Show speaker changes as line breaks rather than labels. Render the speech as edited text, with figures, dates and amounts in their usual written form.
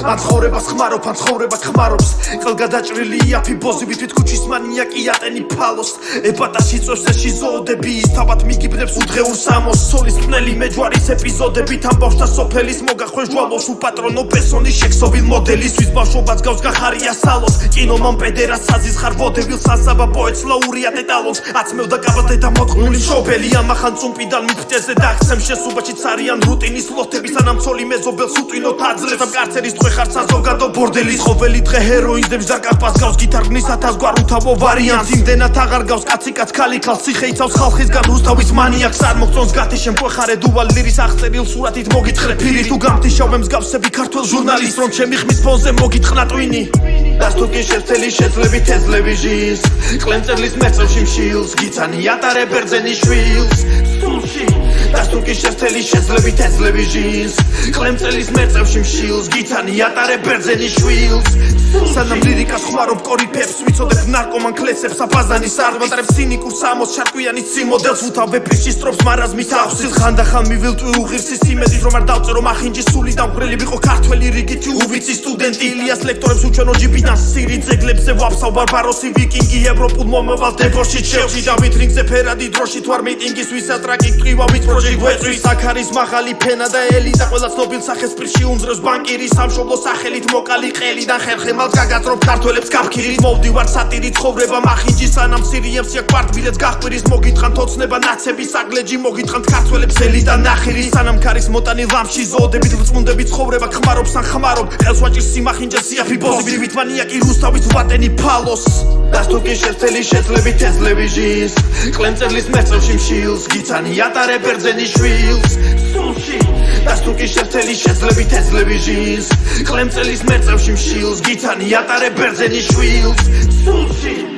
ან ცხოვრებას ხმარობ, ან ცხოვრება ხმარობს ყელგადაჭრილი იაფი ბოზივით თვითქუჩის მანიაკი ატენი ფალოს ეპატაში წევს ეში ზოოდები ის თავად მიგიბნებს უდღეურ სამოს სოლის პნელი მეჯვარის ეპიზოდებით ამბავს და სოფელის მოგახვეს ჯვალოს უპატრონო პერსონის შექსოვილ მოდელის ვის ბავშვობაც გავს გახარია სალოს კინომან პედერას საზის ხარ ვოდებილ სასაბა პოეტს ლაურიატ ეტალონს აცმევ და კაბათე და მოტყნული მშობელი ამახან წუმპიდალ მიფწეზე და აქცემ შესუბაჩიც არიან რუტინის ლოთები სანამ ცოლი მეზობელს უტვინოთ აძლევს ამ კარცერის დღე ხარ საზოგადო ბორდელის ყოველი დღე ჰეროინდებს დაკარპას გავს გითარგნის ათასგვარ უთავო ვარიანტს იმდენად აღარ გავს კაცი კაც ქალი ქალს ციხე იცავს ხალხისგან რუსთავის მანიაკს არ მოგწონს გათიშემ ყეხარე დუვალირის აღწერილ სურათით მოგითხრე ფირი თუ გამთიშავე მსგავსები ქართველ ჟურნალისტს რომ ჩემი ხმის ფონზე მოგითხრა ტვინი დასტუკი შეცელი შეძლები თეზლები ჟის ყლემწერლის მეწევში მშილს გიცანი ატარე ბერძენი შვილს სულში დასტუკი შეცელი შეძლები თეზლები ჟის ყლემწერლის მეწევში მშილს გიცანი ატარე ბერძენი შვილს სანამ ლირიკას ხმარობ კორიფებს ვიცოდებ ნარკომან კლესებს აფაზანის არ ვატარებ სინიკურ სამოს ჩარკვიანი სიმოდელს ვუთავებ ფიშისტრობს მარაზმის ახსილ ხანდახან მივილტვი უღირსის იმედით რომ არ დავწერო მახინჯის სული დამღვრელი ვიყო ქართველი რიგითი უვიცი სტუდენტი ილიას ლექტორებს უჩვენო ჯიბიდან სირი ძეგლებზე ვაფსავ ბარბაროსი ვიკინგი ევროპულ მომავალ დებოში ჩელში დავით რინგზე ფერადი დროში თუ არ მიტინგის ვისაც ტრაკი კრივავით პროჯექტ ვეწვის აქარის მაღალი ფენა და ელიტა ყველა ცნობილ სახეს პირში უმძრევს ბანკირის სამშობლო სახელით მოკალი ყელიდან ხერხემალს გაგაწრობ ქართველებს გაფქირით მოვდივარ სატირი ცხოვრება მახინჯის სანამ სირიემს იქ პარტბილეთს გახყვირის მოგითხრან თოცნება ნაცების აგლეჯი მოგითხრან ქართველებს ელიტა ნახირი სანამ ქარის მოტანი ლამში ზოოდებით ვწმუნდები ცხოვრება ხმარობს ან ხმარობ ყელს ვაჭირს სიმახინჯეს იაფი ბოზივით მანიაკი რუსთავის ვატენი ფალოს დასტუკი შეცელი შეძლები თეზლები ჟის ყლემწერლის მეწევში მშილს გიცანი ატარე ბერძენი შვილს სულში დასტუკი შეცელი შეძლები თეზლები ჟის ყლემწერლის მეწევში მშილს გიცანი ატარე ბერძენი შვილს სულში